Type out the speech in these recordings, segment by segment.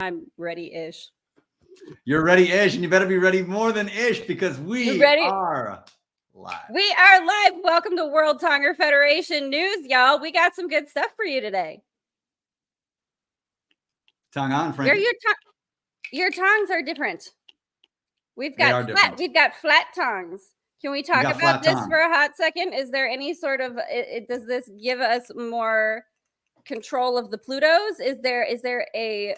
I'm ready-ish. You're ready-ish, and you better be ready more than ish because we are live. We are live. Welcome to World Tonger Federation News, y'all. We got some good stuff for you today. Tongue on, Frankie. Your tongues are different. We've got flat tongues. Can we talk about this for a hot second? Is there any sort of does this give us more control of the Plutos? Is there a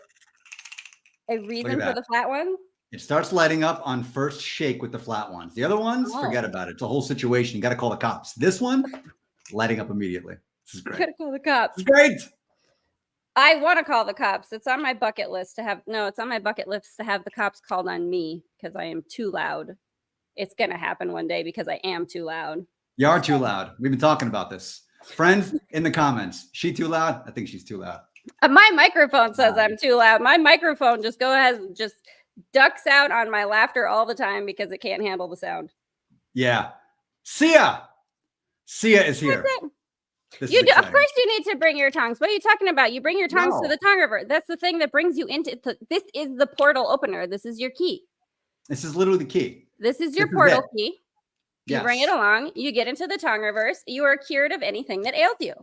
reason for the flat one? It starts lighting up on first shake with the flat ones. The other ones, forget about it. It's a whole situation. You got to call the cops. This one, lighting up immediately. This is great. You got to call the cops. This is great. I want to call the cops. It's on my bucket list to have. No, it's on my bucket list to have the cops called on me because I am too loud. It's going to happen one day because I am too loud. You are too loud. We've been talking about this. Friends in the comments. She too loud? I think she's too loud. My microphone says I'm too loud. My microphone just ducks out on my laughter all the time because it can't handle the sound. Yeah. Sia is here. Of course you need to bring your tongues. What are you talking about? You bring your tongues to the Tonger. That's the thing that brings you into this is the portal opener. This is your key. This is literally the key. This is your portal key. You bring it along. You get into the Tongerverse. You are cured of anything that ails you.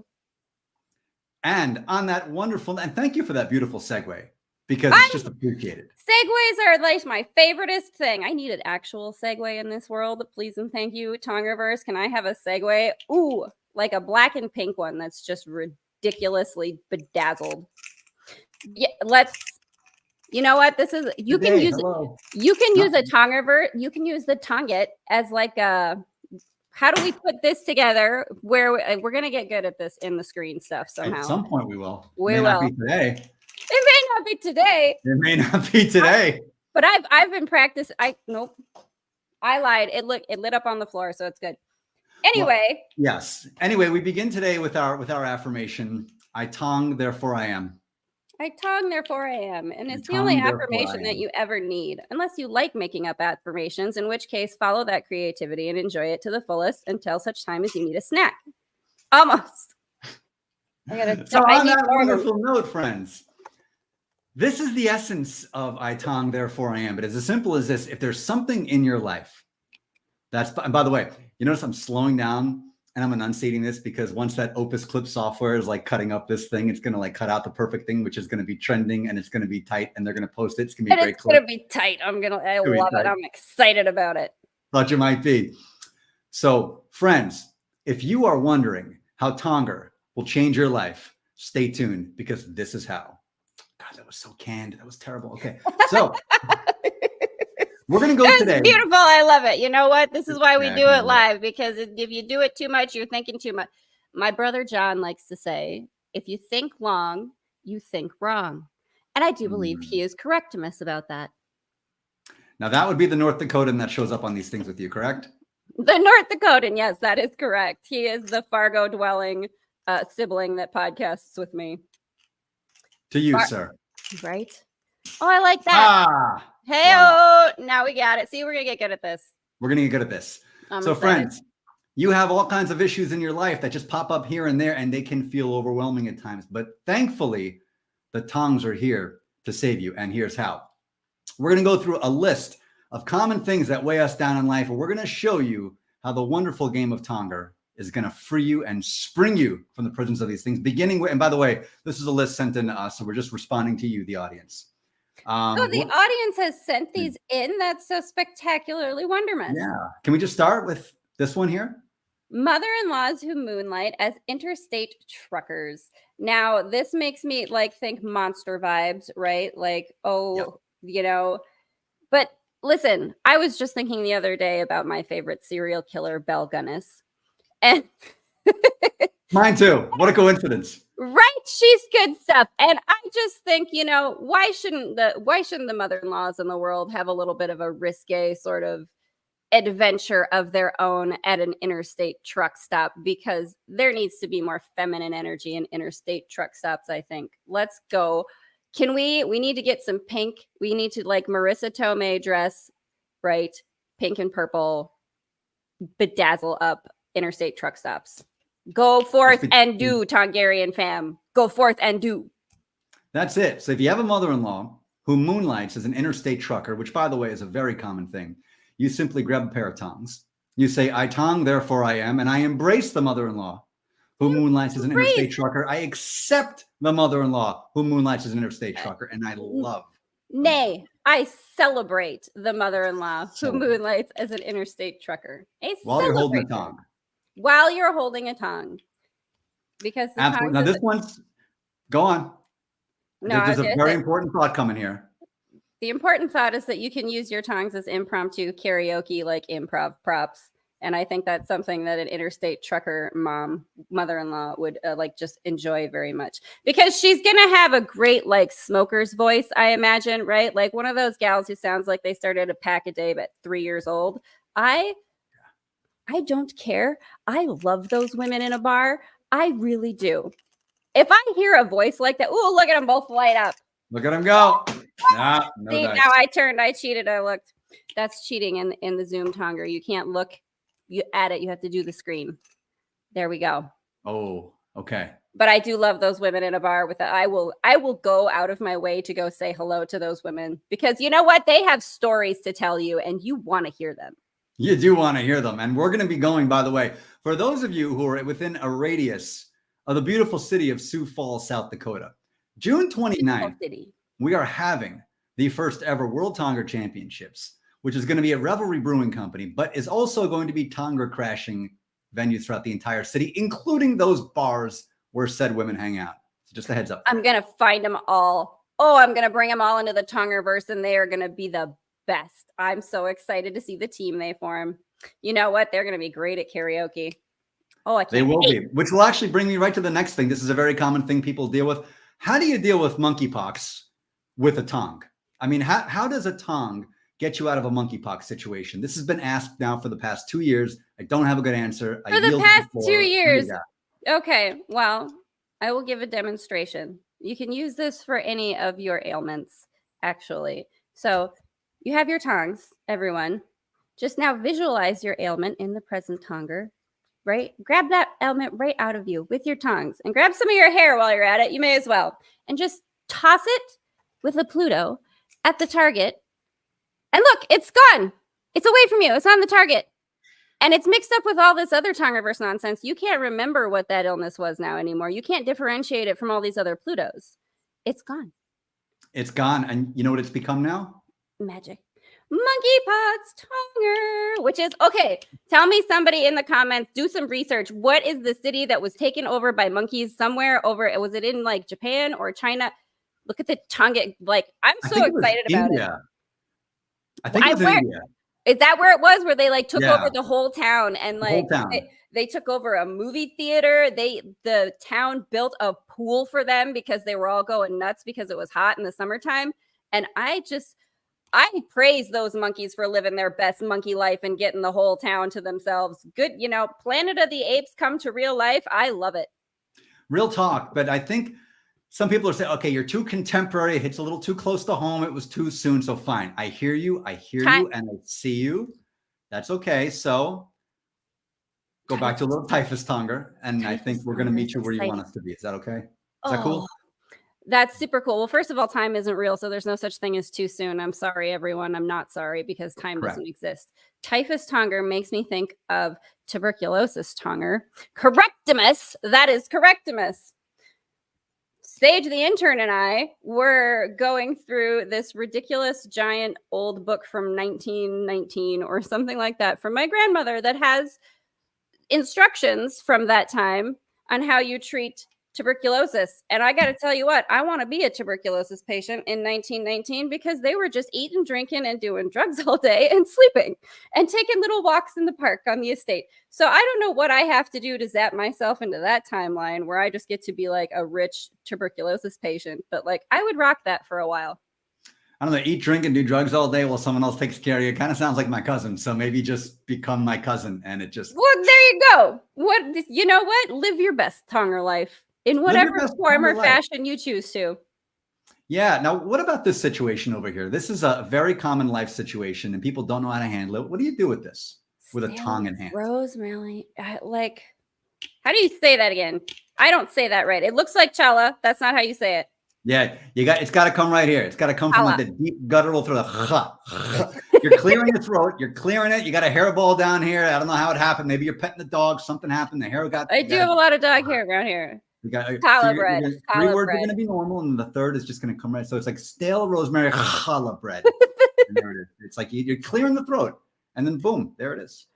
And on that wonderful, and thank you for that beautiful segue because it's just appreciated. Segues are like my favoriteest thing. I need an actual segue in this world. Please and thank you, Tongerverse. Can I have a segue? Ooh, like a black and pink one that's just ridiculously bedazzled. Yeah, you know what? This is you can use a Tongerverse. You can use the Tonget as like a. How do we put this together? Where we're gonna get good at this in the screen stuff somehow. At some point, we will. We will. Not be today. It may not be today. It may not be today. But I've been practicing. Nope. I lied. It lit up on the floor, so it's good. Anyway. Well, yes. Anyway, we begin today with our affirmation. I tong, therefore I am. I tong, therefore I am. And it's the only affirmation that you ever need, unless you like making up affirmations, in which case follow that creativity and enjoy it to the fullest until such time as you need a snack. Almost. So on that wonderful note, friends, this is the essence of I tong, therefore I am. But it's as simple as this. If there's something in your life and by the way, you notice I'm slowing down and I'm enunciating this because once that Opus Clip software is like cutting up this thing, it's going to like cut out the perfect thing, which is going to be trending and it's going to be tight and they're going to post it. It's going to be a great clip. It's going to be tight. I love it. I'm excited about it. Thought you might be. So friends, if you are wondering how Tonger will change your life, stay tuned because this is how. God, that was so canned. That was terrible. Okay. So we're going to go today. It's beautiful. I love it. You know what? This is why we do it live, because if you do it too much, you're thinking too much. My brother John likes to say, if you think long, you think wrong. And I do believe he is correct to miss about that. Now, that would be the North Dakotan that shows up on these things with you, correct? The North Dakotan. Yes, that is correct. He is the Fargo dwelling sibling that podcasts with me. To you, sir. Right? Oh, I like that. Hey, now we got it. See, we're going to get good at this. We're going to get good at this. So friends, you have all kinds of issues in your life that just pop up here and there, and they can feel overwhelming at times. But thankfully, the tongs are here to save you. And here's how. We're going to go through a list of common things that weigh us down in life. And we're going to show you how the wonderful game of Tonger is going to free you and spring you from the prisons of these things. Beginning with, and by the way, this is a list sent in to us. So we're just responding to you, the audience. The audience has sent these in. That's so spectacularly wonderful. Yeah. Can we just start with this one here? Mother-in-laws who moonlight as interstate truckers. Now, this makes me think monster vibes, right? You know, but listen, I was just thinking the other day about my favorite serial killer, Belle Gunnis. And mine too. What a coincidence. Right, she's good stuff. And I just think, why shouldn't the mother-in-laws in the world have a little bit of a risque sort of adventure of their own at an interstate truck stop? Because there needs to be more feminine energy in interstate truck stops, I think. Let's go. We need to get some pink. We need to Marissa Tomei dress, right? Pink and purple, bedazzle up interstate truck stops. Go forth and do, Tongarian fam. Go forth and do. That's it. So if you have a mother-in-law who moonlights as an interstate trucker, which, by the way, is a very common thing, you simply grab a pair of tongs. You say, I tong, therefore I am, and I embrace the mother-in-law who moonlights as an interstate trucker. I accept the mother-in-law who moonlights as an interstate trucker, and I love. Nay, I celebrate the mother-in-law who moonlights as an interstate trucker. While you're holding a tong. While you're holding a tong. Because the absolutely. Now this one's, go on. No, there's a very important thought coming here. The important thought is that you can use your tongs as impromptu karaoke, like improv props. And I think that's something that an interstate trucker mother-in-law would like just enjoy very much, because she's going to have a great like smoker's voice, I imagine, right? Like one of those gals who sounds like they started a pack a day at 3 years old. I don't care. I love those women in a bar. I really do. If I hear a voice like that, oh, look at them both light up. Look at them go. Nah, no See, dice. now I turned, I cheated, I looked. That's cheating in the Zoom Tonger. You can't look. You add it, you have to do the screen. There we go. Oh, okay. But I do love those women in a bar with it. I will go out of my way to go say hello to those women, because you know what? They have stories to tell you and you want to hear them. You do want to hear them. And we're going to be going, by the way, for those of you who are within a radius of the beautiful city of Sioux Falls, South Dakota, June 29th, we are having the first ever World Tonger Championships, which is going to be at Revelry Brewing Company, but is also going to be Tonger crashing venues throughout the entire city, including those bars where said women hang out. So just a heads up. I'm going to find them all. Oh, I'm going to bring them all into the Tongerverse, and they are going to be the best. I'm so excited to see the team they form. You know what? They're going to be great at karaoke. Oh, I can't They will be, which will actually bring me right to the next thing. This is a very common thing people deal with. How do you deal with monkeypox with a tong? I mean, how does a tong get you out of a monkeypox situation? This has been asked now for the past 2 years. I don't have a good answer. For the past 2 years. Okay, well, I will give a demonstration. You can use this for any of your ailments, actually. So you have your tongs, everyone. Just now visualize your ailment in the present tonger, right? Grab that ailment right out of you with your tongs, and grab some of your hair while you're at it. You may as well. And just toss it with a Pluto at the target. And look, it's gone. It's away from you. It's on the target. And it's mixed up with all this other Tongerverse nonsense. You can't remember what that illness was now anymore. You can't differentiate it from all these other Plutos. It's gone. It's gone. And you know what it's become now? Magic. Monkeypox Tonger, which is, okay, tell me, somebody in the comments, do some research. What is the city that was taken over by monkeys somewhere over? Was it in like Japan or China? Look at the Tonga. Like, I'm so excited about it. I think it was India. Is that where it was? Where they like took over the whole town, and like they took over a movie theater. The town built a pool for them because they were all going nuts because it was hot in the summertime. And I praise those monkeys for living their best monkey life and getting the whole town to themselves. Good, you know, Planet of the Apes come to real life. I love it. Real talk. But I think some people are saying, okay, you're too contemporary. It hits a little too close to home. It was too soon. So fine. I hear you. And I see you. That's okay. So go back to a little typhus tonger. And I think we're going to meet you where you want us to be. Is that okay? Is that cool? That's super cool. Well, first of all, time isn't real. So there's no such thing as too soon. I'm sorry, everyone. I'm not sorry, because time doesn't exist. Typhus tonger makes me think of tuberculosis tonger. Correctimus. That is correctimus. Sage the intern and I were going through this ridiculous giant old book from 1919 or something like that from my grandmother that has instructions from that time on how you treat tuberculosis. And I got to tell you what, I want to be a tuberculosis patient in 1919, because they were just eating, drinking, and doing drugs all day and sleeping and taking little walks in the park on the estate. So I don't know what I have to do to zap myself into that timeline where I just get to be like a rich tuberculosis patient. But like, I would rock that for a while. I don't know, eat, drink, and do drugs all day while someone else takes care of you. It kind of sounds like my cousin. So maybe just become my cousin, and it just... Well, there you go. You know what? Live your best Tonger life in whatever form or fashion you choose to. Yeah. Now, what about this situation over here? This is a very common life situation, and people don't know how to handle it. What do you do with this? With a tong in hand? Rosemary. Like, how do you say that again? I don't say that right. It looks like chala. That's not how you say it. Yeah, it's got to come right here. It's got to come from like Holla. the deep guttural through the. You're clearing your throat. You're clearing it. You got a hairball down here. I don't know how it happened. Maybe you're petting the dog. Something happened. The hair got. I do have a lot of dog hair around here. You got Challah bread. 3 Challah words are bread. going to be normal, and the third is just going to come right. So it's like stale rosemary challah bread. And there it is. It's like you're clearing the throat, and then boom, there it is.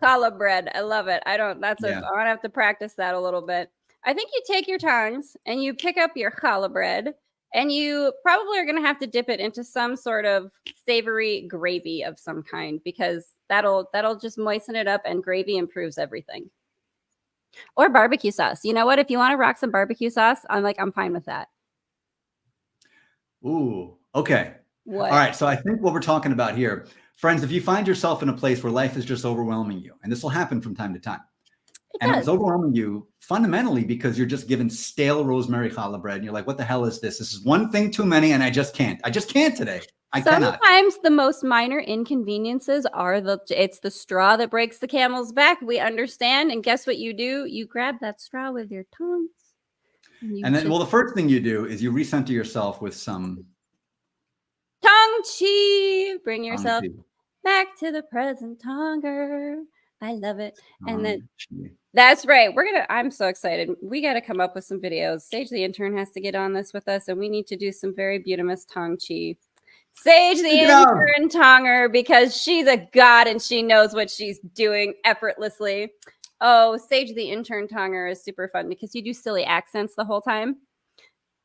Challah bread. I love it. I'm gonna have to practice that a little bit. I think you take your tongs and you pick up your challah bread, and you probably are gonna have to dip it into some sort of savory gravy of some kind, because that'll just moisten it up, and gravy improves everything. Or barbecue sauce. You know what? If you want to rock some barbecue sauce, I'm fine with that. Ooh, okay. What? All right. So I think what we're talking about here, friends, if you find yourself in a place where life is just overwhelming you, and this will happen from time to time, it's overwhelming you fundamentally because you're just given stale rosemary challah bread, and you're like, what the hell is this? This is one thing too many, and I just can't today. Sometimes the most minor inconveniences are it's the straw that breaks the camel's back. We understand. And guess what you do? You grab that straw with your tongs. And then, the first thing you do is you recenter yourself with some Tong chi. Bring yourself back to the present, Tonger. I love it. And then that's right. I'm so excited. We got to come up with some videos. Sage the intern has to get on this with us, and we need to do some very beautiful Tong chi. Sage the intern Tonger, because she's a god and she knows what she's doing effortlessly. Oh, Sage the intern Tonger is super fun because you do silly accents the whole time,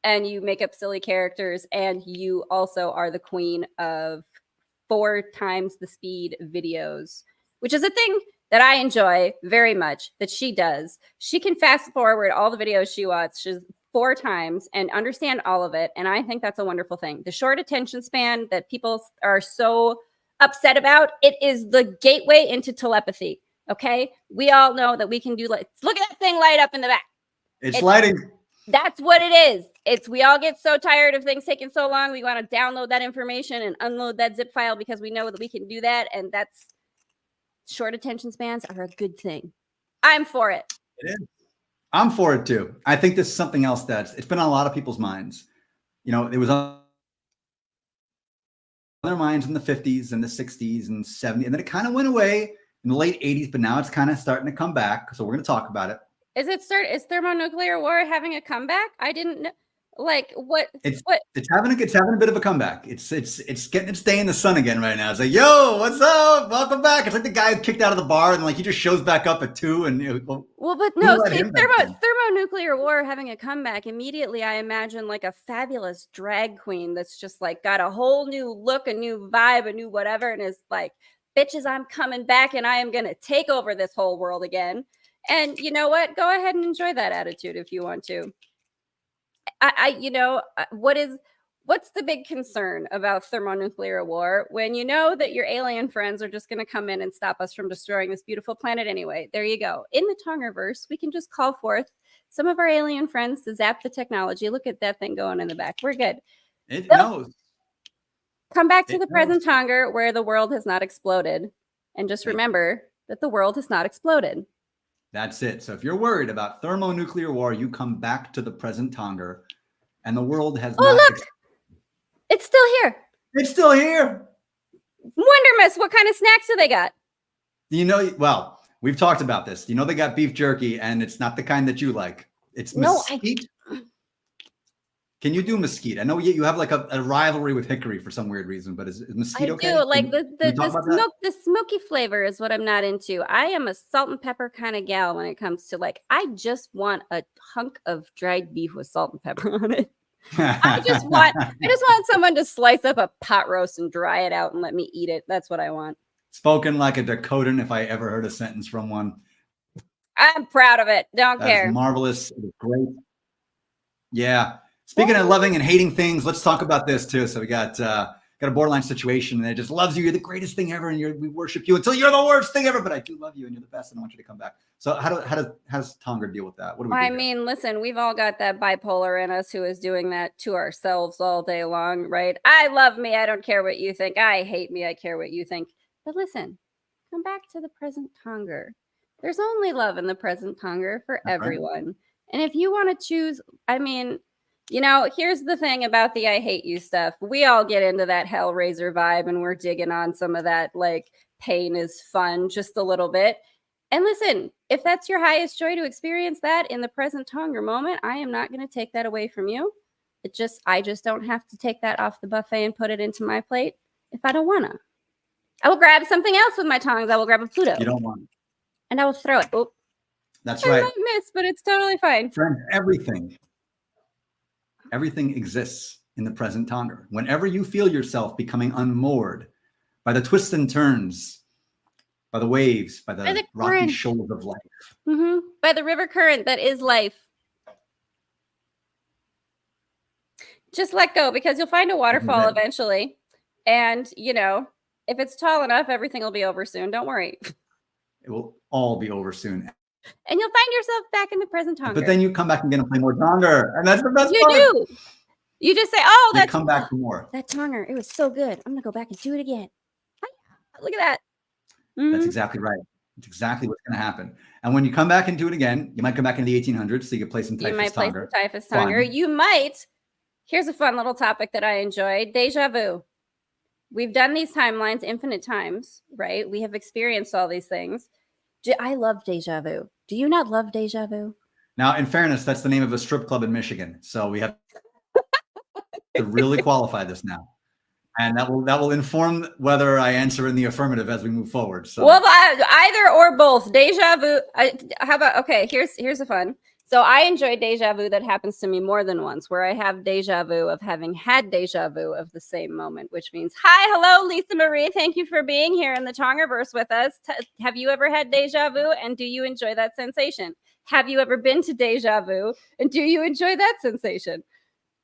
and you make up silly characters, and you also are the queen of 4 times the speed videos, which is a thing that I enjoy very much that she does. She can fast forward all the videos she watches 4 times and understand all of it. And I think that's a wonderful thing. The short attention span that people are so upset about, it is the gateway into telepathy. Okay. We all know that we can do, like, look at that thing light up in the back. It's lighting. That's what it is. We all get so tired of things taking so long. We want to download that information and unload that zip file because we know that we can do that. And that's short attention spans are a good thing. I'm for it. It is. I'm for it too. I think this is something else it's been on a lot of people's minds. It was on their minds in the 50s and the 60s and 70s, and then it kind of went away in the late 80s, but now it's kind of starting to come back. So we're going to talk about it. Is thermonuclear war having a comeback? I didn't know. Like, what? It's having a bit of a comeback. It's getting its day in the sun again right now. It's like, yo, what's up? Welcome back. It's like the guy who kicked out of the bar, and like he just shows back up at 2. And but no, thermonuclear war having a comeback. Immediately, I imagine like a fabulous drag queen that's just like got a whole new look, a new vibe, a new whatever, and is like, bitches, I'm coming back, and I am gonna take over this whole world again. And you know what? Go ahead and enjoy that attitude if you want to. What's the big concern about thermonuclear war when you know that your alien friends are just going to come in and stop us from destroying this beautiful planet anyway? There you go. In the Tongerverse, we can just call forth some of our alien friends to zap the technology. Look at that thing going in the back. We're good. It knows. Come back to the present Tonger where the world has not exploded. And just remember that the world has not exploded. That's it. So if you're worried about thermonuclear war, you come back to the present Tonger, and the world has not. Look! It's still here. It's still here. Wondermus, what kind of snacks do they got? Well, we've talked about this. They got beef jerky, and it's not the kind that you like. It's mesquite. Can you do mesquite? I know you have like a rivalry with hickory for some weird reason, but is mesquite okay? I do. Like the smoky flavor is what I'm not into. I am a salt and pepper kind of gal when it comes to I just want a hunk of dried beef with salt and pepper on it. I just want someone to slice up a pot roast and dry it out and let me eat it. That's what I want. Spoken like a Dakotan, if I ever heard a sentence from one. I'm proud of it. Don't care. Marvelous. It was great. Yeah. Speaking of loving and hating things, let's talk about this too. So we got a borderline situation, and it just loves you. You're the greatest thing ever, and we worship you until you're the worst thing ever. But I do love you, and you're the best, and I want you to come back. So how does Tonger deal with that? What do we do? I mean, listen, we've all got that bipolar in us who is doing that to ourselves all day long, right? I love me. I don't care what you think. I hate me. I care what you think. But listen, come back to the present Tonger. There's only love in the present Tonger for everyone. And if you want to choose, I mean, You know, here's the thing about the I hate you stuff. We all get into that Hellraiser vibe and we're digging on some of that, like, pain is fun just a little bit. And listen, if that's your highest joy to experience that in the present Tonger moment, I am not going to take that away from you. I just don't have to take that off the buffet and put it into my plate if I don't want to. I will grab something else with my tongs. I will grab a Pluto. You don't want it. And I will throw it. Oh, that's right. I might miss, but it's totally fine. Friend, everything exists in the present Tonger. Whenever you feel yourself becoming unmoored by the twists and turns, by the waves, by the rocky shoals of life. By the river current that is life. Just let go, because you'll find a waterfall eventually. And, you know, if it's tall enough, everything will be over soon. Don't worry. It will all be over soon. And you'll find yourself back in the present Tonger. But then you come back and play more Tonger. And that's the best part. You do. You just say, oh, that's... come back for more. That Tonger, it was so good. I'm going to go back and do it again. Look at that. That's exactly right. That's exactly what's going to happen. And when you come back and do it again, you might come back in the 1800s, so you can play some Typhus Tonger. You might play some Typhus Tonger. You might. Here's a fun little topic that I enjoyed. Deja vu. We've done these timelines infinite times, right? We have experienced all these things. I love deja vu. Do you not love deja vu? Now, in fairness, that's the name of a strip club in Michigan. So we have to really qualify this now. And that will inform whether I answer in the affirmative as we move forward. So, well, either or both. Deja vu. How about, okay, here's a fun. So I enjoy deja vu that happens to me more than once, where I have deja vu of having had deja vu of the same moment, which means, hi, hello, Lisa Marie. Thank you for being here in the Tongerverse with us. Have you ever had deja vu, and do you enjoy that sensation? Have you ever been to deja vu, and do you enjoy that sensation?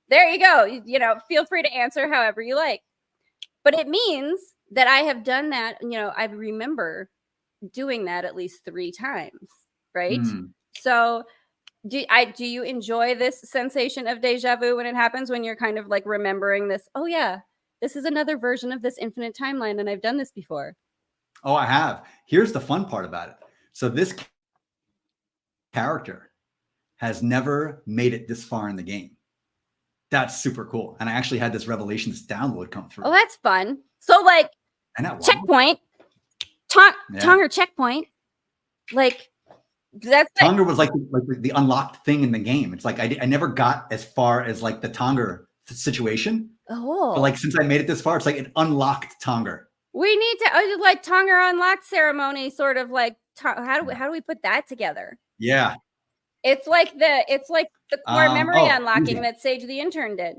There you go. You know, feel free to answer however you like. But it means that I have done that. You know, I remember doing that at least 3 times, right? So do you enjoy this sensation of deja vu when it happens, when you're kind of like remembering this? Oh yeah, this is another version of this infinite timeline, and I've done this before. Oh, I have. Here's the fun part about it. So this character has never made it this far in the game. That's super cool. And I actually had this Revelations download come through. Oh, that's fun. So like, checkpoint, Tonger checkpoint, like. That's Tonger was like the unlocked thing in the game. It's like I never got as far as like the Tonger situation. Oh, but like since I made it this far, it's like it unlocked Tonger. We need to like Tonger unlocked ceremony, sort of like how do we put that together? Yeah, it's like the core memory unlocking that Sage the Intern did.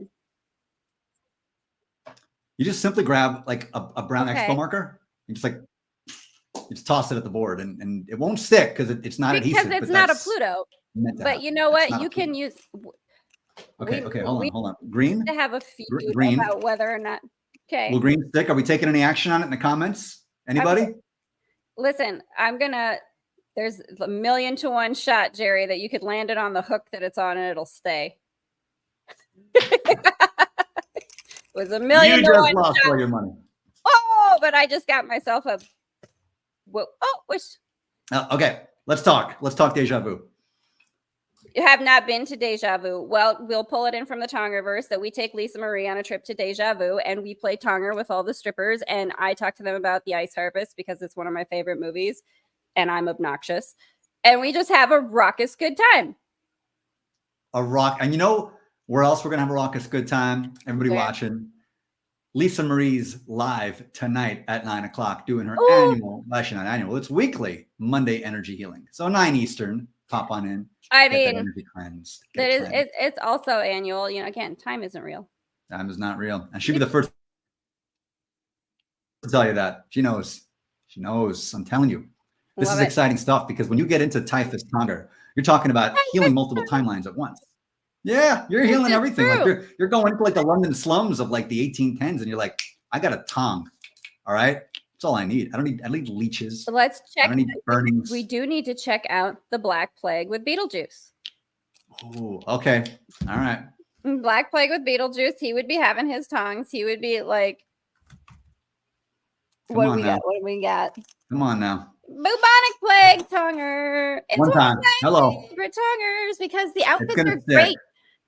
You just simply grab like a brown expo marker. You just like. You just toss it at the board, and it won't stick because it's not adhesive. Because it's not a Pluto. But you know what? You can use. Okay, hold on. Green. To have a feud about whether or not. Okay. Will green stick? Are we taking any action on it in the comments? Anybody? Listen, there's a 1,000,000-to-1 shot, Jerry, that you could land it on the hook that it's on and it'll stay. It was a 1,000,000. You just lost all your money. Oh, but I just got myself a. Whoa, okay, let's talk deja vu. You have not been to deja vu. Well, we'll pull it in from the Tongerverse that we take Lisa Marie on a trip to deja vu, and we play Tonger with all the strippers, and I talk to them about the Ice Harvest because it's one of my favorite movies, and I'm obnoxious, and we just have a raucous good time. And you know where else we're gonna have a raucous good time? Everybody watching. Lisa Marie's live tonight at 9 o'clock doing her it's weekly Monday energy healing. So 9 Eastern, pop on in. I mean, energy cleanse. It's also annual. You know, again, time isn't real. Time is not real. And she'll be the first to tell you that. She knows. I'm telling you. This is exciting stuff, because when you get into Typhus Tonger, you're talking about healing multiple timelines at once. Yeah, you're healing everything. Like you're going into like the London slums of like the 1810s, and you're like, I got a tong. All right, that's all I need. I need leeches. So let's check. I don't need burnings. We do need to check out the Black Plague with Beetlejuice. Oh, okay, all right. Black Plague with Beetlejuice. He would be having his tongs. He would be like, what do we got? What do we got? Come on now. Bubonic Plague Tonger. It's one time. Hello. Favorite Tongers, because the outfits are great.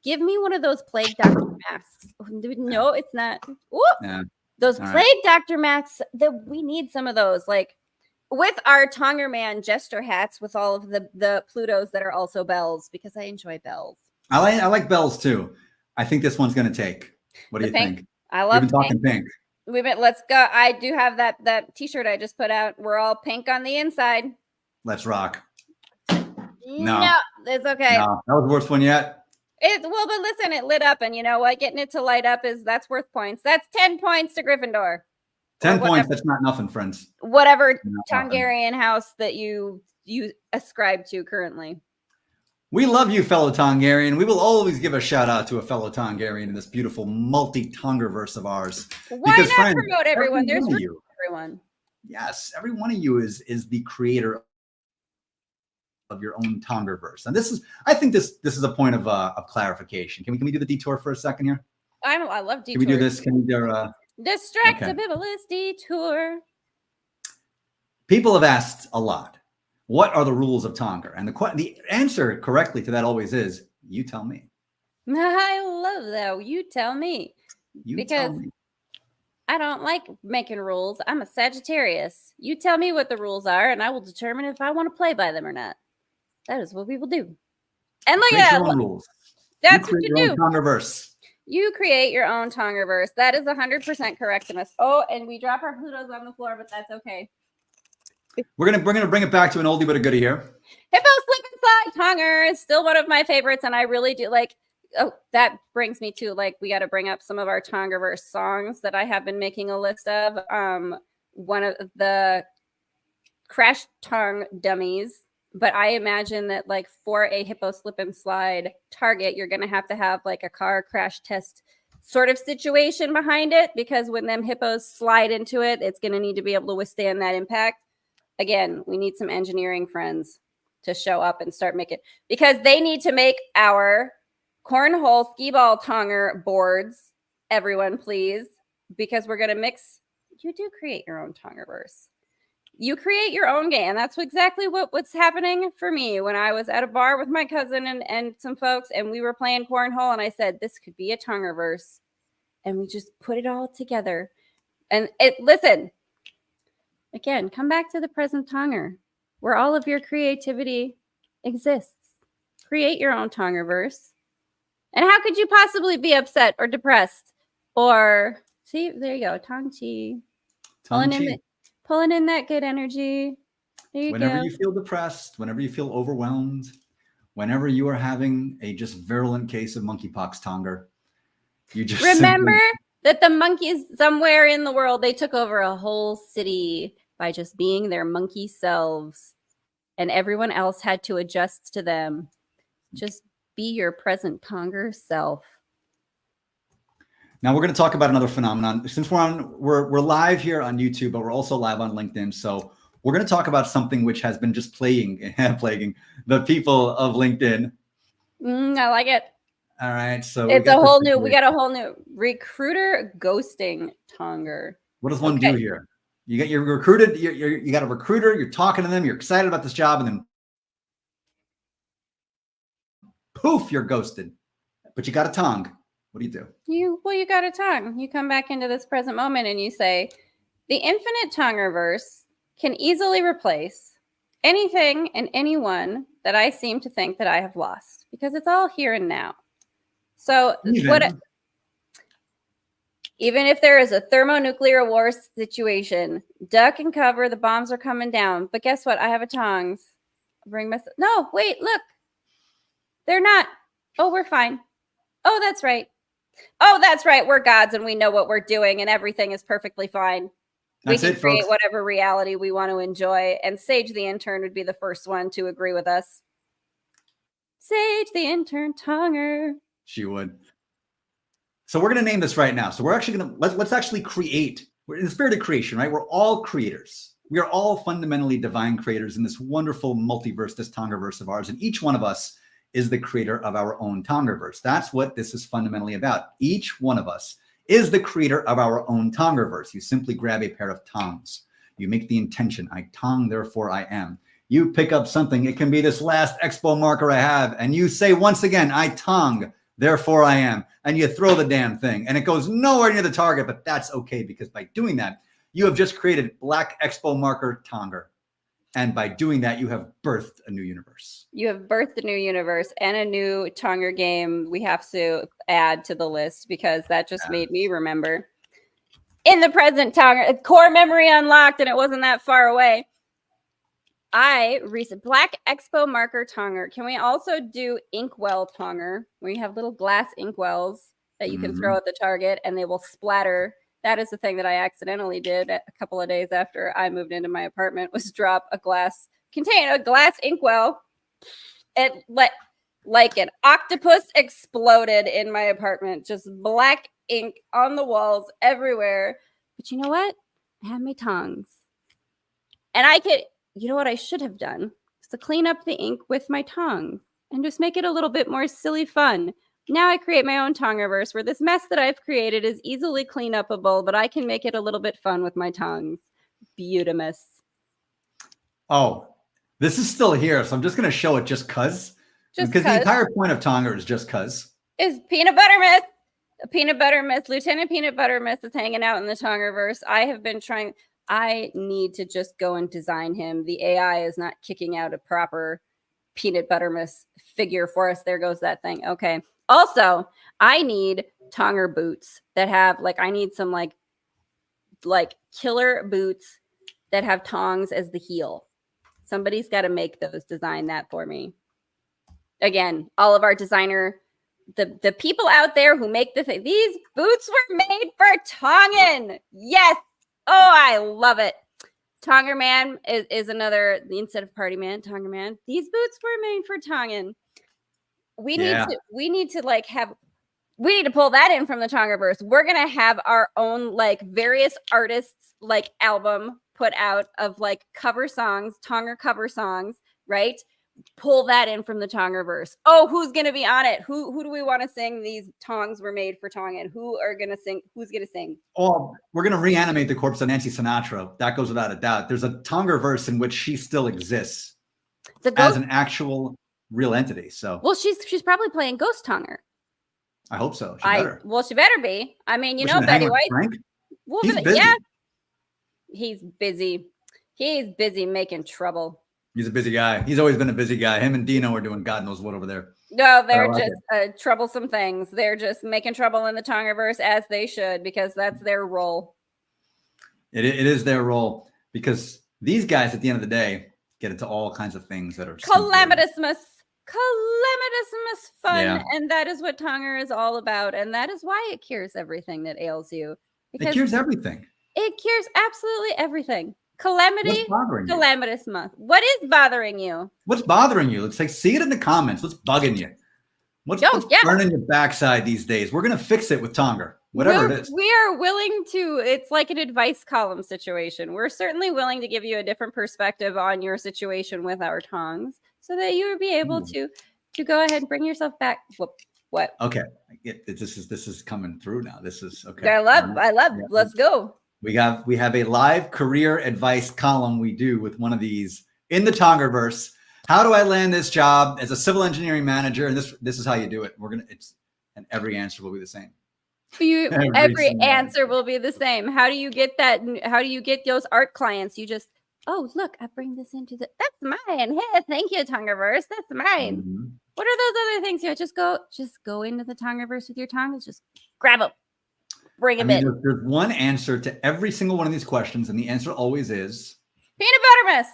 Give me one of those plague doctor masks. No, it's not. Yeah. Those plague doctor masks, that we need some of those. Like with our Tonger Man jester hats with all of the Plutos that are also bells, because I enjoy bells. I like bells too. I think this one's going to take. What do you think? I love We've been talking pink. Let's go. I do have that t-shirt I just put out. We're all pink on the inside. Let's rock. No, it's okay. No, that was the worst one yet. Well, but listen, it lit up, and you know what? Getting it to light up that's worth points. That's 10 points to Gryffindor. 10 points. That's not nothing, friends. Whatever Tongarian house that you ascribe to currently. We love you, fellow Tongarian. We will always give a shout out to a fellow Tongarian in this beautiful multi-Tongerverse of ours. Why not friends, promote everyone? There's room for everyone. Yes, every one of you is the creator of your own Tongerverse. And I think this is a point of clarification. Can we do the detour for a second here? I love detours. Can we do this? Can we do Distractibility detour. People have asked a lot, what are the rules of Tonger? And the answer correctly to that always is, you tell me. I love that. You tell me. Because I don't like making rules. I'm a Sagittarius. You tell me what the rules are, and I will determine if I want to play by them or not. That is what we will do. And look at that. Rules. That's what you do. Tongerverse. You create your own Tongerverse. That is 100% correctness. Oh, and we drop our Plutos on the floor, but that's okay. We're gonna bring it back to an oldie but a goodie here. Hippo Slip and Slide Tonger is still one of my favorites, and I really do like. Oh, that brings me to we got to bring up some of our Tongerverse songs that I have been making a list of. One of the Crash Tongue dummies, but I imagine that for a Hippo Slip and Slide target, you're gonna have a car crash test sort of situation behind it, because when them hippos slide into it, it's gonna need to be able to withstand that impact. Again, we need some engineering friends to show up and start making, because they need to make our cornhole skee ball tonger boards. Everyone, please, because we're going to mix. You do create your own Tongerverse. You create your own game. And that's exactly what's happening for me when I was at a bar with my cousin and some folks, and we were playing cornhole, and I said, this could be a Tongerverse. And we just put it all together. And listen, again, come back to the present Tonger, where all of your creativity exists. Create your own Tongerverse. And how could you possibly be upset or depressed? Or, see, there you go, Tong-chi. Pulling in that good energy. There you whenever you feel depressed, whenever you feel overwhelmed, whenever you are having a just virulent case of monkeypox, Tonger, you just remember that the monkeys somewhere in the world, they took over a whole city by just being their monkey selves, and everyone else had to adjust to them. Just be your present Tonger self. Now we're going to talk about another phenomenon. Since we're live here on YouTube, but we're also live on LinkedIn. So we're going to talk about something which has been just plaguing the people of LinkedIn. I like it. All right. So it's a whole new, we got a whole new recruiter ghosting Tonger. What does one do here? You're recruited. You got a recruiter. You're talking to them. You're excited about this job, and then poof, you're ghosted. But you got a tongue. What do you do? You got a tongue. You come back into this present moment and you say, the infinite Tongerverse can easily replace anything and anyone that I seem to think that I have lost, because it's all here and now. So even if there is a thermonuclear war situation, duck and cover, the bombs are coming down. But guess what? I have a tongs. No, wait, look. They're not. Oh, we're fine. Oh, that's right. Oh, that's right. We're gods and we know what we're doing and everything is perfectly fine. We can create whatever reality we want to enjoy. And Sage the intern would be the first one to agree with us. Sage the intern Tonger. She would. So we're going to name this right now. So we're actually going to, let's actually create. We're in the spirit of creation, right? We're all creators. We are all fundamentally divine creators in this wonderful multiverse, this Tongerverse of ours. And each one of us is the creator of our own Tongerverse. That's what this is fundamentally about. Each one of us is the creator of our own Tongerverse. You simply grab a pair of tongs. You make the intention, I tong, therefore I am. You pick up something. It can be this last expo marker I have. And you say, once again, I tong, therefore I am. And you throw the damn thing and it goes nowhere near the target, but that's okay because by doing that, you have just created Black Expo marker Tonger. And by doing that, you have birthed a new universe. You have birthed a new universe and a new Tonger game we have to add to the list because that just made me remember. In the present Tonger, core memory unlocked, and it wasn't that far away. Black Expo marker Tonger. Can we also do inkwell Tonger, where you have little glass inkwells that you can throw at the target and they will splatter? That is the thing that I accidentally did a couple of days after I moved into my apartment, was drop a glass inkwell. It like an octopus exploded in my apartment, just black ink on the walls everywhere. But you know what? I have my tongs. And you know what I should have done? Is to clean up the ink with my tongs and just make it a little bit more silly fun. Now I create my own Tongerverse where this mess that I've created is easily clean upable, but I can make it a little bit fun with my tongs. Beautimous. Oh, this is still here, so I'm just going to show it just because the entire point of Tonger is just because. Is Peanut Butter Myth. Peanut Butter Myth. Lieutenant Peanut Butter Myth is hanging out in the Tongerverse. I need to just go and design him. The AI is not kicking out a proper Peanut Butter Myth figure for us. There goes that thing. Okay. Also, I need Tonger boots that have I need some like killer boots that have tongs as the heel. Somebody's got to make those, design that for me. Again, all of our designer, the people out there who make these boots were made for Tongan. Yes. Oh, I love it. Tonger Man is another, instead of Party Man, Tonger Man. These boots were made for Tongan. We need to pull that in from the Tongerverse. We're going to have our own various artists album put out of cover songs, Tonger cover songs, right? Pull that in from the Tongerverse. Oh, who's going to be on it? Who do we want to sing these tongs were made for Tongan? Who are going to sing? Who's going to sing? Oh, we're going to reanimate the corpse of Nancy Sinatra. That goes without a doubt. There's a Tongerverse in which she still exists as an actual real entity. So, well, she's probably playing Ghost Tonger. I hope so. She better. She better be. I mean, Betty White. Well, he's busy. Yeah, he's busy. He's busy making trouble. He's a busy guy. He's always been a busy guy. Him and Dino are doing God knows what over there. No, they're just troublesome things. They're just making trouble in the Tongerverse, as they should, because that's their role. It is their role, because these guys, at the end of the day, get into all kinds of things that are calamitous fun, and that is what Tonger is all about, and that is why it cures everything that ails you. It cures everything. It cures absolutely everything. Calamity, calamitous month. What is bothering you? What's bothering you? Let's see it in the comments. What's bugging you? What's burning your backside these days? We're gonna fix it with Tonger, whatever it is. We are willing to. It's like an advice column situation. We're certainly willing to give you a different perspective on your situation with our tongs, so that you would be able to go ahead and bring yourself back. What? Okay, this is coming through now. This is okay. I love. Yeah. Let's go. We have a live career advice column we do with one of these in the Tongerverse. How do I land this job as a civil engineering manager? And this is how you do it. And every answer will be the same. Every answer will be the same. How do you get that? How do you get those art clients? You just, oh, look, I bring this into that's mine. Hey, thank you, Tongerverse. That's mine. Mm-hmm. What are those other things? You just go into the Tongerverse with your tongs. Just grab them. Bring them in. There's one answer to every single one of these questions, and the answer always is Peanut Butter Myth.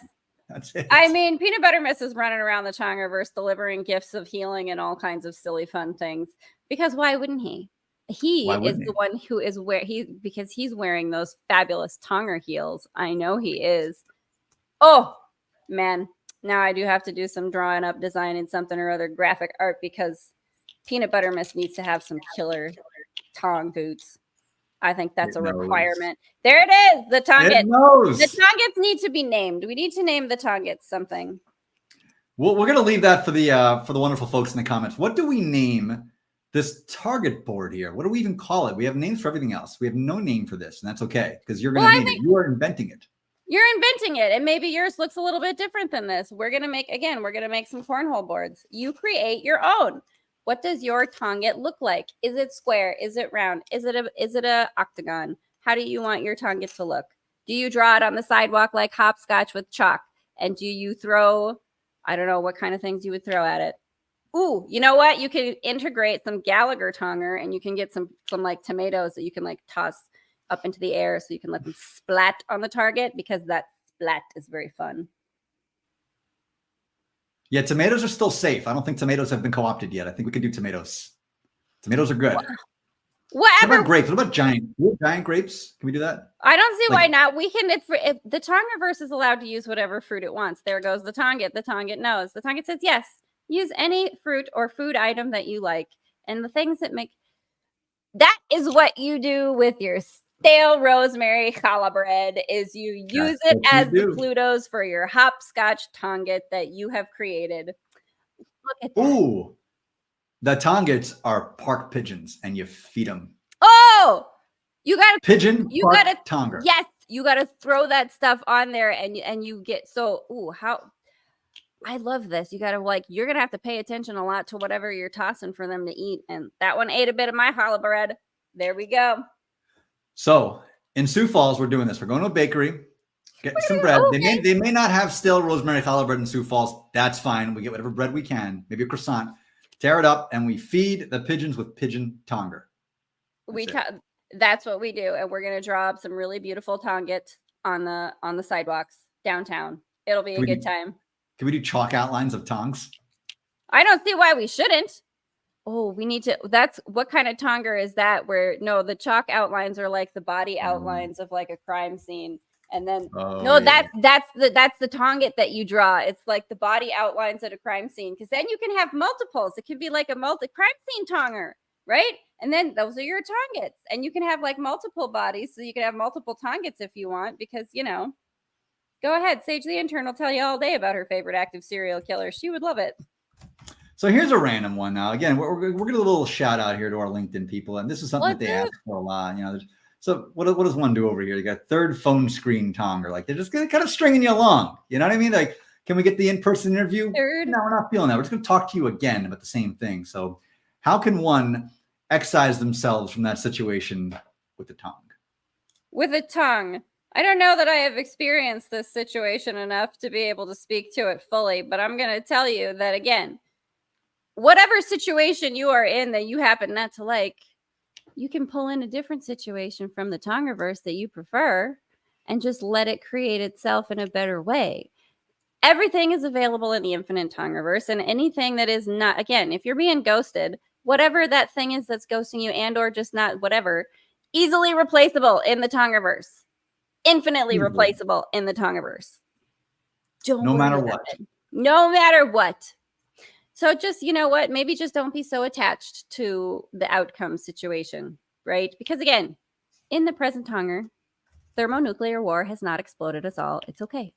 That's it. I mean, Peanut Butter Myth is running around the Tongerverse delivering gifts of healing and all kinds of silly fun things. Because why wouldn't he? He is the one who is because he's wearing those fabulous Tonger heels. I know he is. Oh man. Now I do have to do some drawing up, designing something or other graphic art, because Peanut Butter Myth needs to have some killer tong boots. I think that's a requirement. There it is. The Tongets. The Tongets need to be named. We need to name the Tongets something. Well, we're going to leave that for the wonderful folks in the comments. What do we name this target board here? What do we even call it? We have names for everything else. We have no name for this, and that's okay, because you're going to name it. You are inventing it. You're inventing it, and maybe yours looks a little bit different than this. We're going to make some cornhole boards. You create your own. What does your Tonget look like? Is it square? Is it round? Is it a octagon? How do you want your Tonget to look? Do you draw it on the sidewalk like hopscotch with chalk? And do you throw, I don't know what kind of things you would throw at it. Ooh, you know what? You can integrate some Gallagher Tonger, and you can get some like tomatoes that you can like toss up into the air so you can let them splat on the target, because that splat is very fun. Yeah, tomatoes are still safe. I don't think tomatoes have been co-opted yet. I think we can do tomatoes. Tomatoes are good. Whatever. What about grapes? What about giant grapes? Can we do that? I don't see why not. We can. If the Tongerverse is allowed to use whatever fruit it wants. There goes the Tonget. The Tonget knows. The Tonget says yes. Use any fruit or food item that you like, and the things that make. That is what you do with your stale rosemary challah bread. Is you use it as the Plutos for your hopscotch Tonget that you have created. Look at that. Ooh, the Tongets are park pigeons, and you feed them. Oh. You got to pigeon. You got to Tonger. Yes, you got to throw that stuff on there, and you get so. Ooh, how I love this. You got to like. You're gonna have to pay attention a lot to whatever you're tossing for them to eat. And that one ate a bit of my challah bread. There we go. So in Sioux Falls, we're doing this. We're going to a bakery, getting some bread. Okay. They may not have stale rosemary challah bread in Sioux Falls. That's fine. We get whatever bread we can. Maybe a croissant. Tear it up, and we feed the pigeons with pigeon Tonger. That's what we do, and we're gonna draw up some really beautiful Tonget on the sidewalks downtown. It'll be a good time. Can we do chalk outlines of tongs? I don't see why we shouldn't. Oh, we need to. That's what kind of Tonger is that? Where no, the chalk outlines are like the body outlines of like a crime scene, and then that's the Tonget that you draw. It's like the body outlines at a crime scene, because then you can have multiples. It could be like a crime scene Tonger. Right? And then those are your Tongets. And you can have like multiple bodies. So you can have multiple Tongets if you want, because, go ahead. Sage the Intern will tell you all day about her favorite active serial killer. She would love it. So here's a random one now. Again, we're going to do a little shout out here to our LinkedIn people. And this is something that they ask for a lot. So what does one do over here? You got third phone screen Tonger. Like they're just kind of stringing you along. You know what I mean? Like, can we get the in-person interview? Third. No, we're not feeling that. We're just going to talk to you again about the same thing. So how can one excise themselves from that situation with the tongue? With a tongue. I don't know that I have experienced this situation enough to be able to speak to it fully, but I'm going to tell you that, again, whatever situation you are in that you happen not to like, you can pull in a different situation from the Tongerverse that you prefer and just let it create itself in a better way. Everything is available in the infinite Tongerverse, and anything that is not, again, if you're being ghosted, whatever that thing is that's ghosting you, and or just not whatever, easily replaceable in the Tongerverse. Infinitely replaceable in the Tongerverse. No matter what. No matter what. So just, you know what? Maybe just don't be so attached to the outcome situation, right? Because again, in the present Tonger, thermonuclear war has not exploded us all. It's okay.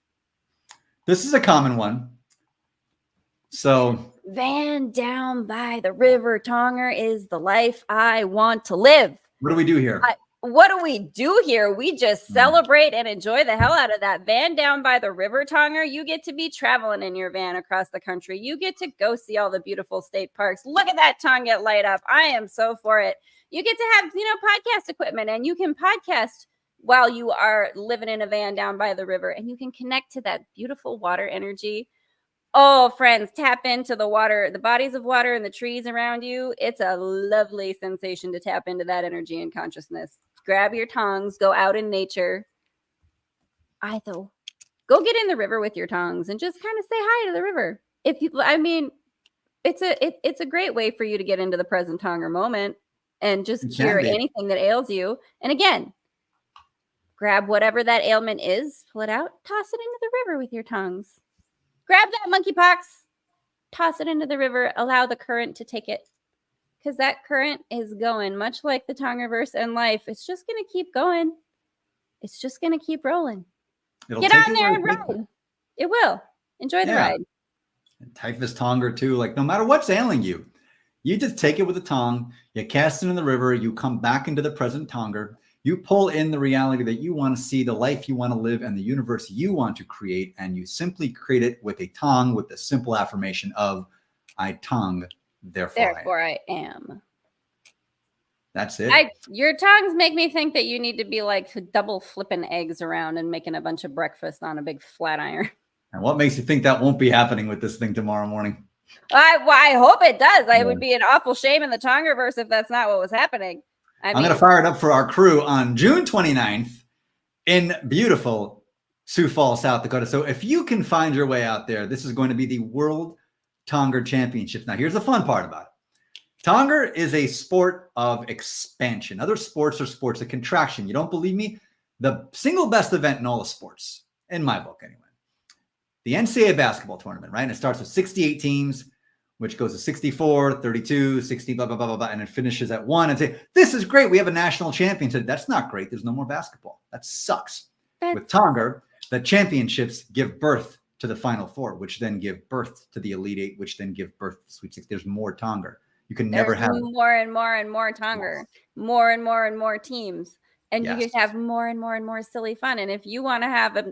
This is a common one. So Van down by the river Tonger is the life I want to live. What do we do here? What do we do here? We just celebrate and enjoy the hell out of that. Van down by the river Tonger. You get to be traveling in your van across the country. You get to go see all the beautiful state parks. Look at that Tonga light up. I am so for it. You get to have, podcast equipment, and you can podcast while you are living in a van down by the river, and you can connect to that beautiful water energy. Oh, friends, tap into the water, the bodies of water and the trees around you. It's a lovely sensation to tap into that energy and consciousness. Grab your tongs, go out in nature. Go get in the river with your tongs and just kind of say hi to the river. It's a great way for you to get into the present Tonger moment and just cure anything that ails you. And again, grab whatever that ailment is, pull it out, toss it into the river with your tongs. Grab that monkeypox, toss it into the river, allow the current to take it. Because that current is going, much like the Tongerverse and life. It's just going to keep going. It's just going to keep rolling. Get on there and ride. It will. Enjoy the ride. And typhus Tonger too. Like no matter what's ailing you, you just take it with a tong, you cast it in the river, you come back into the present Tonger, you pull in the reality that you want to see, the life you want to live, and the universe you want to create, and you simply create it with a tong with the simple affirmation of I tong therefore I am. That's it. Your tongues make me think that you need to be like double flipping eggs around and making a bunch of breakfast on a big flat iron. And what makes you think that won't be happening with this thing tomorrow morning? I hope it does. It would be an awful shame in the Tongerverse if that's not what was happening. I'm going to fire it up for our crew on June 29th in beautiful Sioux Falls, South Dakota. So if you can find your way out there, this is going to be the World Tonger Championships. Now, here's the fun part about it. Tonger is a sport of expansion. Other sports are sports of contraction. You don't believe me? The single best event in all the sports, in my book anyway, the NCAA basketball tournament, right? And it starts with 68 teams, which goes to 64, 32, 60, blah, blah, blah, blah, blah, and it finishes at 1 and say, this is great. We have a national championship. That's not great. There's no more basketball. That sucks. With Tonger, the championships give birth to the Final Four, which then give birth to the Elite Eight, which then give birth to the Sweet 16. There's more Tonger. You can never have more and more and more Tonger, more and more and more teams. And you can have more and more and more silly fun. And if you want to have a,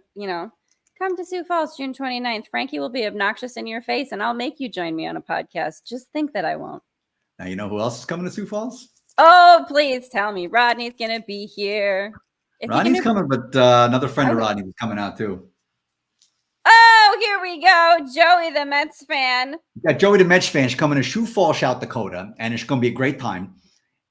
come to Sioux Falls June 29th. Frankie will be obnoxious in your face and I'll make you join me on a podcast. Just think that I won't. Now, you know who else is coming to Sioux Falls? Oh, please tell me. Rodney's going to be here. Rodney's coming, but another friend of Rodney's is coming out too. Oh, here we go. Joey, the Mets fan. Yeah, Joey, the Mets fan, is coming to Sioux Falls, South Dakota, and it's going to be a great time.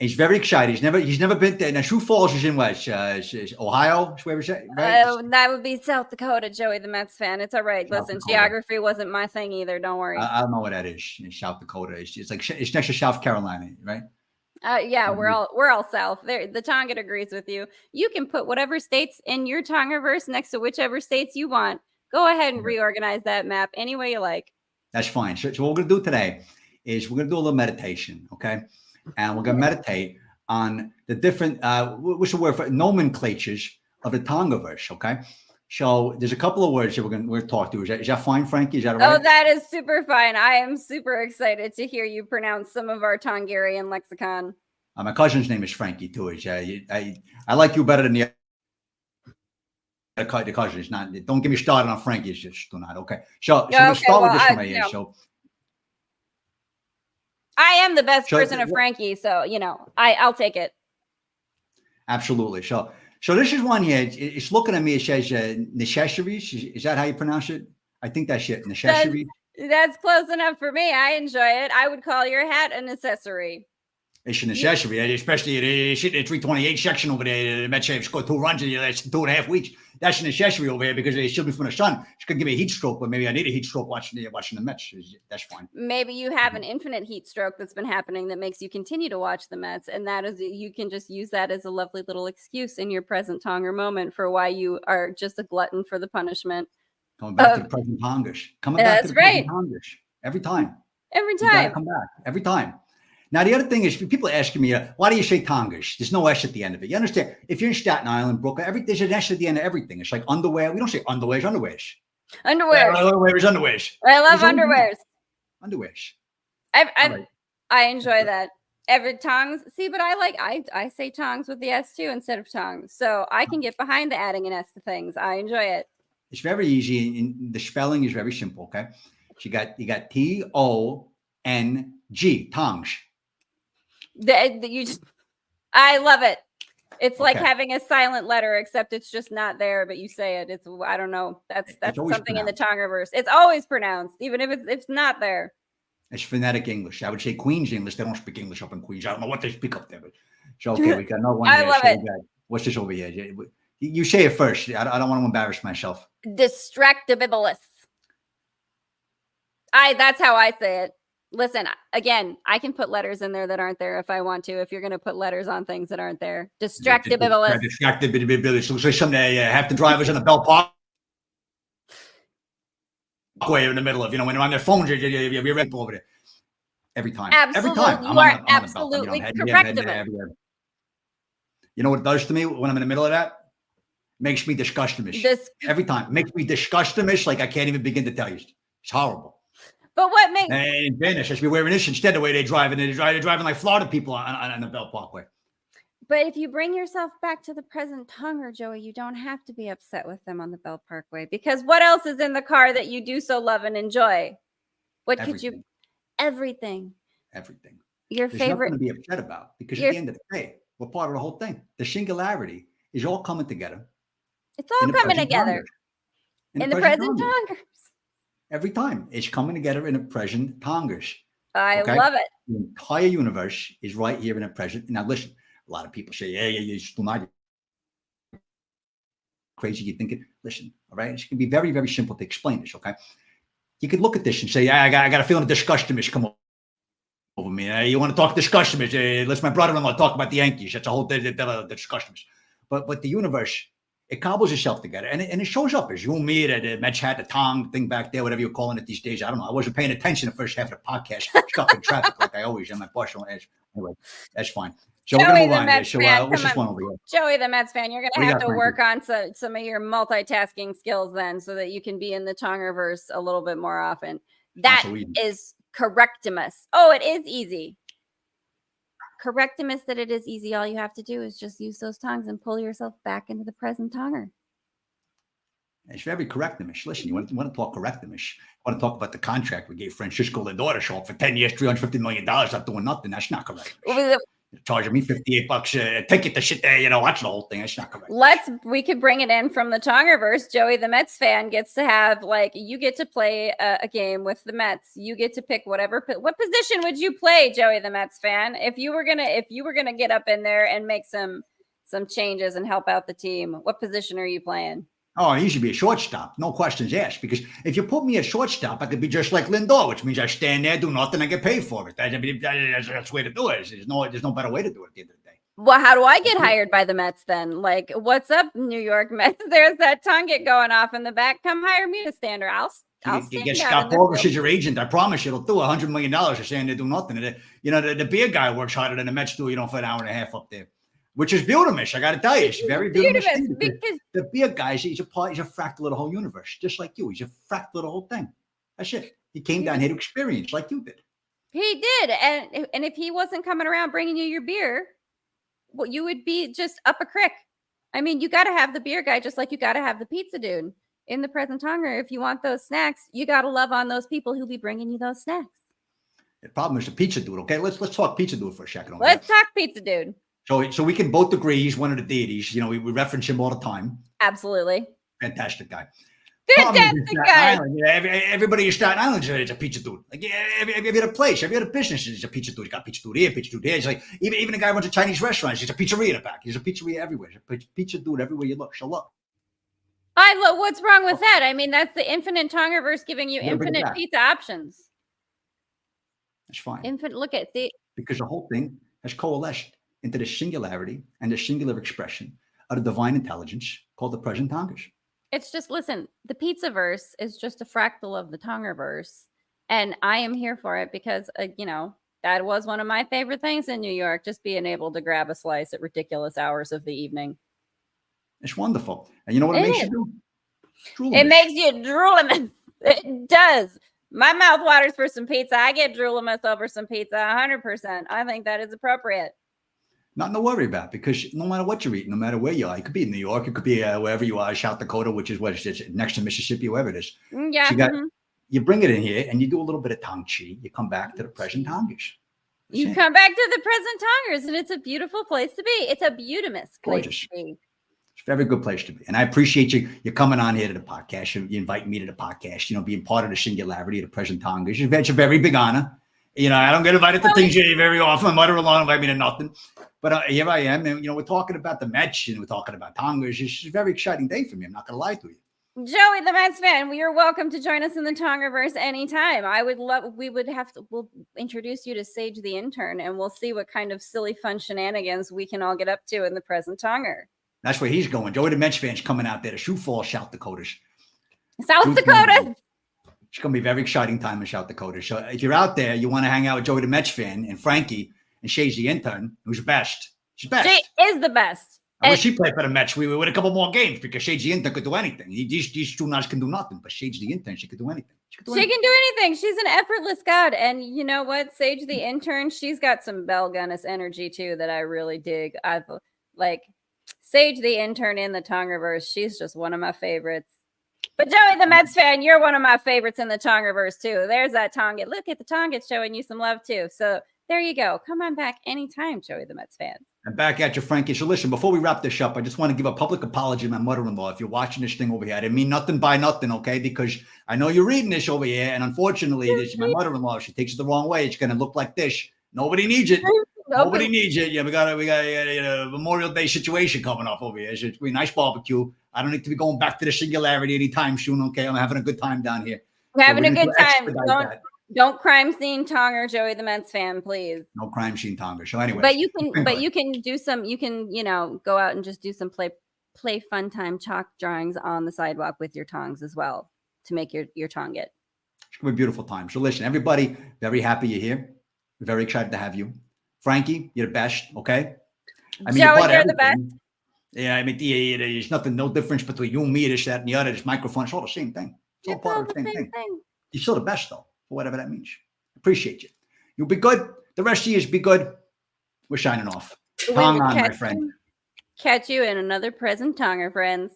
He's very excited. He's never been there. Now, Sioux Falls is in what? Ohio? Right? That would be South Dakota, Joey, the Mets fan. It's all right. Listen, geography wasn't my thing either. Don't worry. I don't know what that is. In South Dakota. It's like it's next to South Carolina, right? Yeah, we're all south. There, the Tongan agrees with you. You can put whatever states in your Tongerverse next to whichever states you want. Go ahead and reorganize that map any way you like. That's fine. So what we're going to do today is we're going to do a little meditation, okay? And we're going to meditate on the different, what's the word for nomenclatures of the Tongerverse, okay? So there's a couple of words that we're going to talk to. Is that fine, Frankie? Is that all right? Oh, that is super fine. I am super excited to hear you pronounce some of our Tongarian lexicon. My cousin's name is Frankie too. I like you better than the cousins. Not. Don't get me started on Frankie. It's just not okay. So we'll start with this one right here. So I am the best person of Frankie, so I'll take it. Absolutely. So this is one here. It's looking at me. It says necessaries. Is that how you pronounce it? I think that's it. Necessaries. That's close enough for me. I enjoy it. I would call your hat an accessory. It's an accessory, especially the 328 section over there. The Mets have scored 2 runs in the last 2.5 weeks. That's an accessory over here because they shield me from the sun. It's going to give me a heat stroke, but maybe I need a heat stroke watching the Mets. That's fine. Maybe you have an infinite heat stroke that's been happening that makes you continue to watch the Mets, and that is you can just use that as a lovely little excuse in your present Tonger moment for why you are just a glutton for the punishment. Coming back to the present Tongers. Coming back to the present Tongers. Every time. Every time. Come back. Every time. Now, the other thing is, people asking me, why do you say Tongers? There's no S at the end of it. You understand? If you're in Staten Island, Brooklyn, there's an S at the end of everything. It's like underwear. We don't say underwears, underwears. Underwears. Underwears. I love underwears. Underwears. I enjoy that. Every tongs. See, but I say tongs with the S too instead of tongues. So I can get behind the adding an S to things. I enjoy it. It's very easy. And the spelling is very simple. Okay. So you got T-O-N-G, tongs. I love it. It's like having a silent letter, except it's just not there, but you say it. It's, I don't know. That's something in the Tongerverse. It's always pronounced, even if it's not there. It's phonetic English. I would say Queen's English. They don't speak English up in Queens. I don't know what they speak up there, but so okay, we got another one. I love it. What's this over here? You say it first. I don't want to embarrass myself. Distractibilis. That's how I say it. Listen, again, I can put letters in there that aren't there if I want to. If you're going to put letters on things that aren't there, distractibilis. Distractibilis. Looks like something half the drivers in the Bell Parkway in the middle of, when they're on their phones, you're over there. Every time. Absolutely. Every time. You are absolutely correct. You know what it does to me when I'm in the middle of that? Makes me disgustimish. Every time. It makes me disgustimish like I can't even begin to tell you. It's horrible. But what makes in Venice, I should be wearing this instead the way they drive, and they're driving like Florida people on the Bell Parkway. But if you bring yourself back to the present Tonger, Joey, you don't have to be upset with them on the Bell Parkway, because what else is in the car that you do so love and enjoy? Everything. everything. Your There's favorite. nothing to be upset about because at the end of the day, we're part of the whole thing. The singularity is all coming together. It's all In the coming present together Tonger. In in the the present present Tongers. Tongers. Every time. It's coming together in the present Tongers. I Okay? love it. The entire universe is right here in the present. Now, listen, a lot of people say, yeah, you're still not crazy. You think it. Listen, all right? It's going to be very, very simple to explain this, okay? You could look at this and say, yeah, I got a feeling a disgusting is come over me. You want to talk disgusting? Let's my brother-in-law talk about the Yankees. That's a whole disgusting. But the universe, it cobbles itself together, and it shows up as you and me, the Mets hat, the Tong thing back there, whatever you're calling it these days. I don't know. I wasn't paying attention the first half of the podcast, stuck in traffic like I always am. My partial edge. Anyway, that's fine. So we're gonna move on here. So what's this one over here? Joey, the Mets fan, you're gonna have to work on some of your multitasking skills then, so that you can be in the Tongerverse a little bit more often. That is correctimus. Oh, it is easy. Correctimus that it is easy. All you have to do is just use those tongues and pull yourself back into the present Tonger. It's very correctimus. Listen, you want to talk correctimus. You want to talk about the contract we gave Francisco Lindor to show up for 10 years, $350 million, not doing nothing. That's not correct. Charging me $58 a ticket to sit there, watch the whole thing. That's not correct. We could bring it in from the Tongerverse. Joey, the Mets fan, gets to have, you get to play a game with the Mets. You get to pick what position would you play, Joey, the Mets fan, if you were gonna get up in there and make some changes and help out the team? What position are you playing? Oh, he should be a shortstop. No questions asked. Because if you put me at shortstop, I could be just like Lindor, which means I stand there, do nothing, and get paid for it. That's the way to do it. There's no better way to do it at the end of the day. Well, how do I get hired by the Mets then? What's up, New York Mets? There's that tongue going off in the back. Come hire me to stand, or I'll you get Scott Boras as your agent. I promise you, it'll do $100 million for saying they do nothing. The beer guy works harder than the Mets do, for an hour and a half up there. Which is beautiful. I got to tell you, it's very beautiful. Because the beer guy, he's a fractal of the whole universe, just like you. He's a fractal of the whole thing. That's it. He came down here to experience like you did. He did. And if he wasn't coming around bringing you your beer, well, you would be just up a crick. I mean, you got to have the beer guy just like you got to have the pizza dude in the present Tonger. If you want those snacks, you got to love on those people who be bringing you those snacks. The problem is the pizza dude. Okay, let's talk pizza dude for a second. Okay? Let's talk pizza dude. So we can both agree he's one of the deities. We reference him all the time. Absolutely. Fantastic guy. Fantastic guy. Everybody in Staten Island is a pizza dude. Every other place, every other business is a pizza dude. He's got pizza dude here, pizza dude there. It's like even the guy who runs a Chinese restaurant, he's a pizzeria in the back. He's a pizzeria everywhere. He's a pizza dude everywhere you look. Show up. I love. What's wrong with that? I mean, that's the infinite Tongerverse giving you infinite pizza options. That's fine. Look at the because the whole thing has coalesced into the singularity and the singular expression of the divine intelligence called the present Tongers. It's just, listen, the Pizzaverse is just a fractal of the Tongerverse. And I am here for it because, that was one of my favorite things in New York, just being able to grab a slice at ridiculous hours of the evening. It's wonderful. And you know what it makes you do? It makes you droolimus. It does. My mouth waters for some pizza. I get droolimus over some pizza 100%. I think that is appropriate. Nothing to worry about because no matter what you're eating, no matter where you are, it could be in New York, it could be wherever you are, South Dakota, which is next to Mississippi, wherever it is. Yeah. So you bring it in here and you do a little bit of Tong Chi. You come back to the present Tongers. You come back to the present Tongers, and it's a beautiful place to be. It's a beautimous place to be. It's a very good place to be. And I appreciate you coming on here to the podcast. You invite me to the podcast, being part of the singularity of the present Tongers. It's a very big honor. I don't get invited to things very often. My mother-in-law invite me to nothing. But here I am. And, we're talking about the Mets and we're talking about Tongers. It's a very exciting day for me. I'm not going to lie to you. Joey, the Mets fan, you're welcome to join us in the Tongerverse anytime. We'll introduce you to Sage the intern and we'll see what kind of silly fun shenanigans we can all get up to in the present Tonger. That's where he's going. Joey, the Mets fan's coming out there to Sioux Falls, South Dakota. South Dakota. It's going to be a very exciting time in South Dakota. So if you're out there, you want to hang out with Joey the Mets fan and Frankie and Shay's the intern, who's the best. She's best. She is the best. I wish she played for the Mets. We would a couple more games because Shay's the intern could do anything. These two nuts can do nothing, but Shay's the intern. She could do anything. She can do anything. She's an effortless god. And you know what? Sage the intern, she's got some Belle Gunnis energy too that I really dig. Sage the intern in the Tongerverse. She's just one of my favorites. But Joey the Mets fan, you're one of my favorites in the Tongerverse too. There's that Tonga. Look at the Tonga showing you some love too. So there you go. Come on back anytime, Joey the Mets fan. And back at you, Frankie. So listen, before we wrap this up, I just want to give a public apology to my mother-in-law. If you're watching this thing over here, I didn't mean nothing by nothing, okay? Because I know you're reading this over here, and unfortunately, this is my mother-in-law. If she takes it the wrong way, it's going to look like this. Nobody needs it. Nobody needs it. Yeah, we got a Memorial Day situation coming up over here. It's going to be a nice barbecue. I don't need to be going back to the singularity anytime soon, okay? I'm having a good time down here. We're having a good time. Don't crime scene Tonger, Joey the Mets fan, please. No crime scene Tonger. So anyway, but you can do some. You can go out and just do some play fun time chalk drawings on the sidewalk with your tongs as well to make your tong it. It's gonna be a beautiful time. So listen, everybody, very happy you're here. We're very excited to have you, Frankie. You're the best. Okay. I mean, Joey, you're the best. Yeah, I mean, there's nothing, no difference between you and me, this, that, and the other. This microphone, it's all the same thing. It's all part of the same thing. You're still the best, though, for whatever that means. Appreciate you. You'll be good. The rest of you be good. We're shining off. Tong on, my friend. Catch you in another present Tonger, friends.